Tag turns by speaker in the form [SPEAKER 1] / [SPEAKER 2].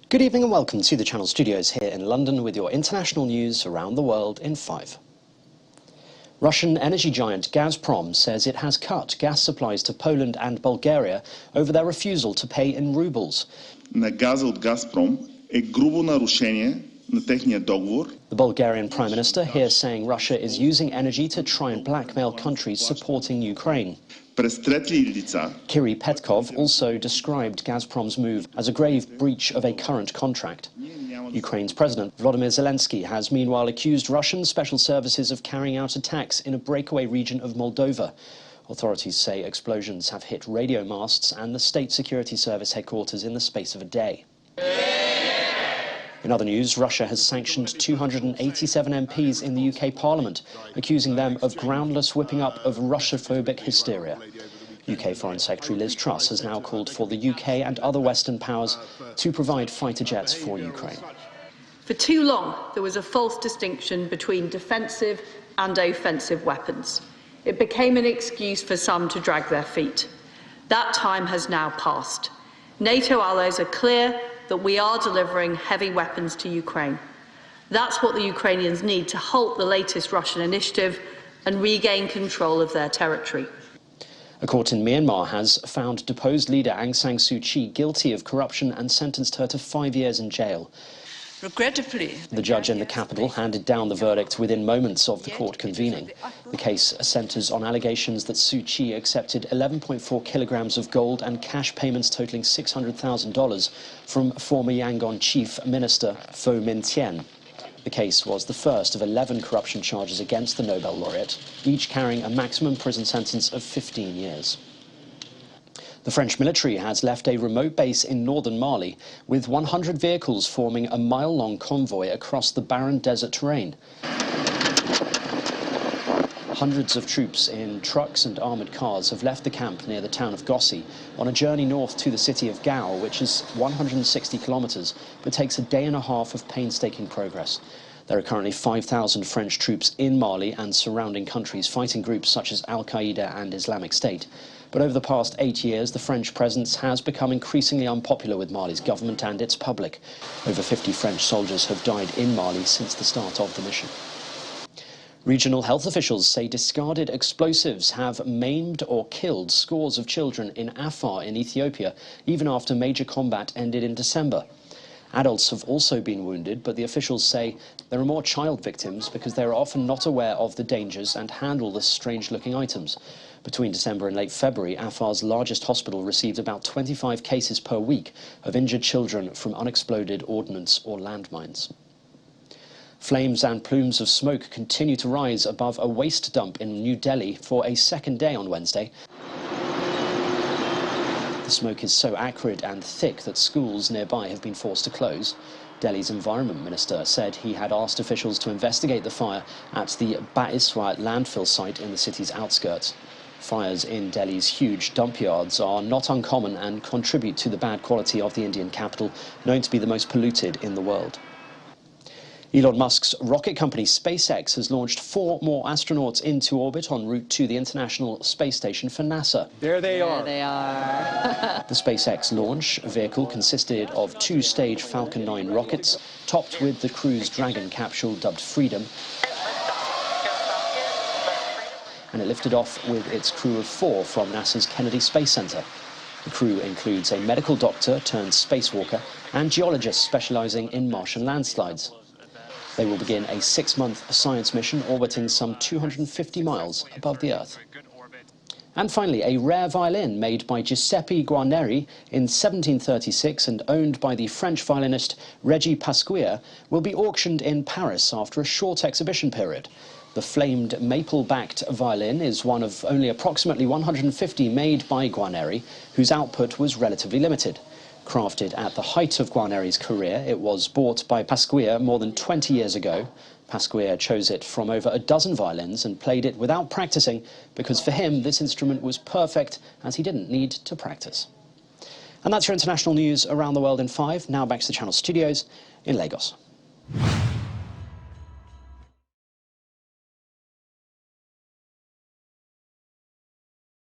[SPEAKER 1] Good evening and welcome to the Channel Studios here in London with your international news around the world in 5. Russian energy giant Gazprom says it has cut gas supplies to Poland and Bulgaria over their refusal to pay in rubles.
[SPEAKER 2] На газа от Газпром е грубо нарушение на техния договор.
[SPEAKER 1] The Bulgarian Prime Minister here saying Russia is using energy to try and blackmail countries supporting Ukraine.
[SPEAKER 2] През трети лица.
[SPEAKER 1] Kirill Petkov also described Gazprom's move as a grave breach of a current contract. Ukraine's President Volodymyr Zelensky has meanwhile accused Russian special services of carrying out attacks in a breakaway region of Moldova. Authorities say explosions have hit radio masts and the State Security Service headquarters in the space of a day. In other news, Russia has sanctioned 287 MPs in the UK Parliament, accusing them of groundless whipping up of Russophobic hysteria. UK Foreign Secretary Liz Truss has now called for the UK and other Western powers to provide fighter jets for Ukraine.
[SPEAKER 3] For too long, there was a false distinction between defensive and offensive weapons. It became an excuse for some to drag their feet. That time has now passed. NATO allies are clear that we are delivering heavy weapons to Ukraine. That's what the Ukrainians need to halt the latest Russian initiative and regain control of their territory.
[SPEAKER 1] A court in Myanmar has found deposed leader Aung San Suu Kyi guilty of corruption and sentenced her to 5 years in jail.
[SPEAKER 4] Regrettably,
[SPEAKER 1] the judge in the capital handed down the verdict within moments of the court convening. The case centres on allegations that Suu Kyi accepted 11.4 kilograms of gold and cash payments totalling $600,000 from former Yangon Chief Minister Pho Min Thien. The case was the first of 11 corruption charges against the Nobel laureate, each carrying a maximum prison sentence of 15 years. The French military has left a remote base in northern Mali, with 100 vehicles forming a mile-long convoy across the barren desert terrain. Hundreds of troops in trucks and armoured cars have left the camp near the town of Gossi on a journey north to the city of Gao, which is 160 kilometres, but takes a day and a half of painstaking progress. There are currently 5,000 French troops in Mali and surrounding countries fighting groups such as Al-Qaeda and Islamic State. But over the past 8 years, the French presence has become increasingly unpopular with Mali's government and its public. Over 50 French soldiers have died in Mali since the start of the mission. Regional health officials say discarded explosives have maimed or killed scores of children in Afar in Ethiopia, even after major combat ended in December. Adults have also been wounded, but the officials say there are more child victims because they are often not aware of the dangers and handle the strange-looking items. Between December and late February, Afar's largest hospital received about 25 cases per week of injured children from unexploded ordnance or landmines. Flames and plumes of smoke continue to rise above a waste dump in New Delhi for a second day on Wednesday. The smoke is so acrid and thick that schools nearby have been forced to close. Delhi's Environment Minister said he had asked officials to investigate the fire at the Baiswar landfill site in the city's outskirts. Fires in Delhi's huge dump yards are not uncommon and contribute to the bad quality of the Indian capital, known to be the most polluted in the world. Elon Musk's rocket company SpaceX has launched 4 more astronauts into orbit en route to the International Space Station for NASA.
[SPEAKER 5] There they are.
[SPEAKER 1] The SpaceX launch vehicle consisted of 2-stage Falcon 9 rockets, topped with the Crew Dragon capsule dubbed Freedom, and it lifted off with its crew of 4 from NASA's Kennedy Space Center. The crew includes a medical doctor turned spacewalker and geologists specializing in Martian landslides. They will begin a 6-month science mission orbiting some 250 miles above the Earth. And finally, a rare violin made by Giuseppe Guarneri in 1736 and owned by the French violinist Regis Pasquier will be auctioned in Paris after a short exhibition period. The flamed maple-backed violin is one of only approximately 150 made by Guarneri, whose output was relatively limited. Crafted at the height of Guarneri's career, it was bought by Pasquier more than 20 years ago. Pasquier chose it from over a dozen violins and played it without practicing because for him this instrument was perfect as he didn't need to practice. And that's your international news around the world in 5. Now back to the Channel Studios in Lagos.